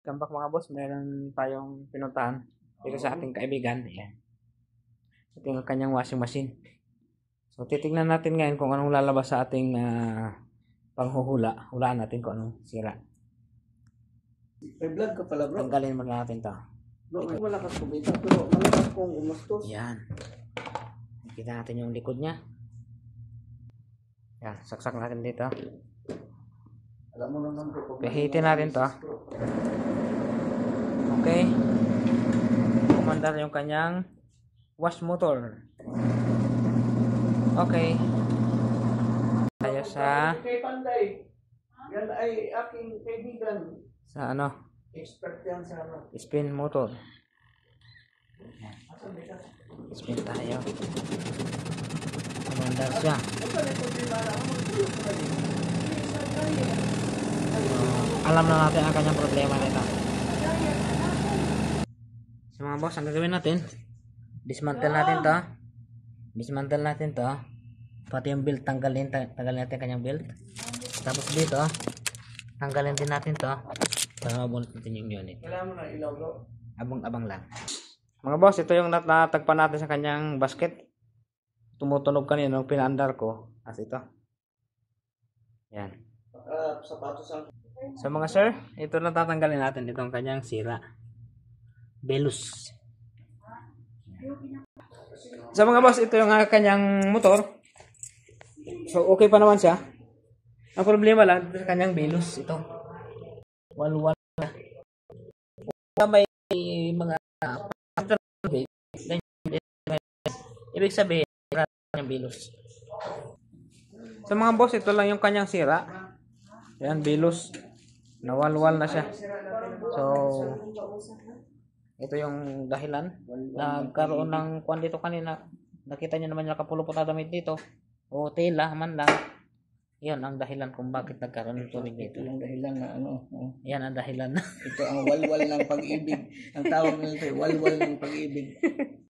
Kambak mga boss, meron tayong pinuntahan dito sa ating kaibigan. Ayan. Ito yung kanyang washing machine. So, titignan natin ngayon kung anong lalabas sa ating panghuhula. Hulaan natin kung anong sira. May vlog ka pala, bro. Tanggalin muna natin to. Bro, may malakas kumita, pero malakas kong umustos. Yan. Nakita natin yung likod niya. Yan, saksak natin dito. Alam mo naman, bro. Pihitin natin to. Okay. Kumandar yung kanyang wash motor. Okay. Tayo sa Kay Panday. Yan ay aking kaibigan. sa ano? Expert yan sa ano. Spin motor. Spin tayo. Kumandar siya. Alam na natin ang kanyang problema nito. So mga boss, ang gagawin natin, dismantle natin to. Pati yung belt, tanggalin natin kanyang belt. Tapos dito, tanggalin din natin to para mabunot natin yung unit. Kailangan mo na ilaw, bro. Abang-abang lang. Mga boss, ito yung natagpan natin sa kanyang basket. Tumutunog kanina nung pinaandar ko. As ito. Yan. Sapatos ang... So mga sir, ito na tatanggalin natin itong kanyang sira. Belus. So mga boss, ito yung kanyang motor. So okay pa naman siya. Ang problema lang sa kanyang belus ito. Walwal na. May mga ibig sabihin yung belus. So mga boss, ito lang yung kanyang sira. Yan, belus. Nawalwal na siya. So ito yung dahilan. Nagkaroon ng kwan dito kanina. Nakita nyo naman yung nakapulupot na damit dito. O tela man lang. Yan ang dahilan kung bakit nagkaroon ng tubig dito. Ito yung dahilan na ano. Yan ang dahilan. Ito ang walwal ng pag-ibig. Ang tawag nito, walwal ng pag-ibig.